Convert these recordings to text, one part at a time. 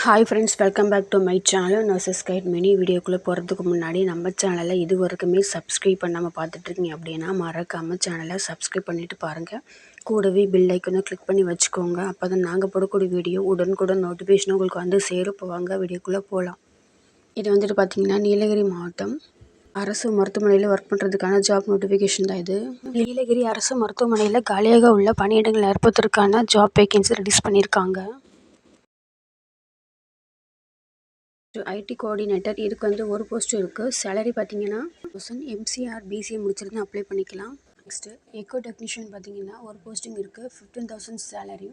Hi friends, welcome back to my channel nurses guide. மினி வீடியோக்குள்ளே போகிறதுக்கு முன்னாடி நம்ம சேனலில் இது வரைக்குமே சப்ஸ்கிரைப் பண்ணாமல் பார்த்துட்ருக்கீங்க அப்படின்னா மறக்காமல் சேனலை சப்ஸ்கிரைப் பண்ணிவிட்டு பாருங்கள். கூடவே பெல் ஐக்கனும் கிளிக் பண்ணி வச்சுக்கோங்க. அப்போ தான் நாங்கள் போடக்கூடிய வீடியோ உடனுக்குடன் நோட்டிஃபிகேஷன் உங்களுக்கு வந்து சேரும். இப்போ வாங்க வீடியோக்குள்ளே போகலாம். இது வந்துட்டு பார்த்திங்கன்னா நீலகிரி மாவட்டம் அரசு மருத்துவமனையில் ஒர்க் பண்ணுறதுக்கான ஜாப் நோட்டிஃபிகேஷன் தான் இது. நீலகிரி அரசு மருத்துவமனையில் காலியாக உள்ள பணியிடங்கள் நிரப்புவதற்கான ஜாப் வேகன்சி ரிலீஸ் பண்ணியிருக்காங்க. ஐடி கோஆர்டினேட்டர் இதுக்கு வந்து ஒரு போஸ்ட் இருக்குது. சேலரி பார்த்தீங்கன்னா எம்சிஆர் பிசிஏ முடிச்சிருந்து அப்ளை பண்ணிக்கலாம். நெக்ஸ்ட்டு எக்கோ டெக்னீஷியன் பார்த்தீங்கன்னா ஒரு போஸ்டிங் இருக்குது. 15,000 salary.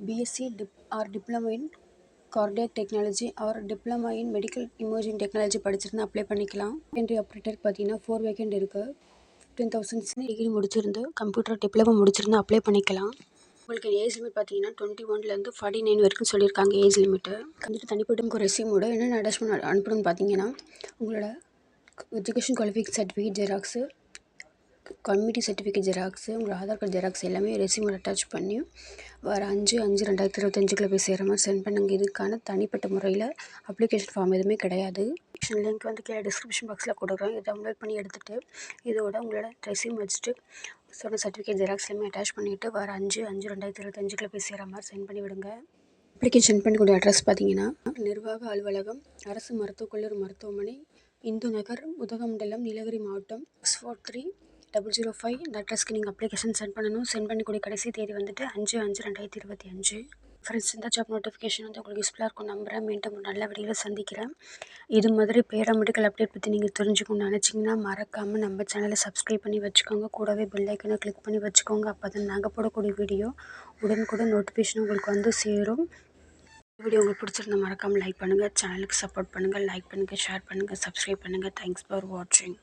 BSc diploma in cardiac technology or diploma in medical imaging technology படிச்சிருந்து அப்ளை பண்ணிக்கலாம். செகண்டரி ஆப்ரேட்டருக்கு பார்த்தீங்கன்னா 4 வேகண்ட் இருக்குது. 15,000 டிகிரி முடிச்சிருந்து கம்ப்யூட்டர் டிப்ளமோ முடிச்சிருந்து அப்ளை பண்ணிக்கலாம். உங்களுக்கு ஏஜ் லிமிட் பார்த்தீங்கன்னா 21லேருந்து 49 வரைக்கும் சொல்லியிருக்காங்க ஏஜ் லிமிட்டு. வந்துட்டு தனிப்பட்ட உங்கள் ரெஸ்யூமோட என்னென்ன அட்டாச்மெண்ட் அனுப்பணும்னு பார்த்தீங்கன்னா உங்களோட education qualification certificate xerox, community certificate xerox, உங்களோட ஆதார் கார்டு ஜெராக்ஸ் எல்லாமே ரெஸ்யூமோட அட்டாச் பண்ணி வர 5/5/2025 போய் சேர மாதிரி சென்ட் பண்ணுங்க. இதுக்கான தனிப்பட்ட முறையில் அப்ளிகேஷன் ஃபார்ம் எதுவுமே கிடையாது. லிங்க் வந்து கீழே டிஸ்கிரிப்ஷன் பாக்ஸில் கொடுக்குறோம். இதை டவுன்லோட் பண்ணி எடுத்துகிட்டு இதோட உங்களோட ரெஸ்யூம் வச்சுட்டு சொன்ன சர்டிஃபிகேட் ஜெராக்ஸ் எல்லாமே அட்டாச் பண்ணிவிட்டு வர 5/5/2025 போய் சேர மாதிரி சென்ட் பண்ணி விடுங்க. அப்ளிகேஷன் சென்ட் பண்ணக்கூடிய அட்ரஸ் பார்த்தீங்கன்னா நிர்வாக அலுவலகம், அரசு மருத்துவக் கல்லூரி மருத்துவமனை, இந்து நகர், உதகமண்டலம், நீலகிரி மாவட்டம் 643-005. இந்த அட்ரஸ்க்கு நீங்கள் அப்ளிகேஷன் சென்ட் பண்ணணும். சென்ட் பண்ணக்கூடிய கடைசி தேதி வந்துட்டு 5/5/2025. ஃப்ரெண்ட்ஸ், இந்த ஜாப் நோட்டிஃபிகேஷன் வந்து உங்களுக்கு யூஸ்ஃபுல்லாக இருக்கும் நம்புகிறேன். மீண்டும் ஒரு நல்ல வீடியோவில் சந்திக்கிறேன். இது மாதிரி பேராமெடிக்கல் அப்டேட் பற்றி நீங்கள் தெரிஞ்சுக்கணும்னு நினச்சிங்கன்னா மறக்காமல் நம்ம சேனலை சப்ஸ்கிரைப் பண்ணி வச்சுக்கோங்க. கூடவே பெல் ஐக்கனை கிளிக் பண்ணி வச்சுக்கோங்க. அப்போ தான் நாங்கள் போடக்கூடிய வீடியோ உடனுக்குடன் நோட்டிஃபிகேஷன் உங்களுக்கு வந்து சேரும். வீடியோ உங்களுக்கு பிடிச்சிருந்தா மறக்காமல் லைக் பண்ணுங்கள். சேனலுக்கு சப்போர்ட் பண்ணுங்கள். லைக் பண்ணுங்கள், ஷேர் பண்ணுங்கள், சப்ஸ்கிரைப் பண்ணுங்கள். தேங்க்ஸ் ஃபார் வாட்சிங்.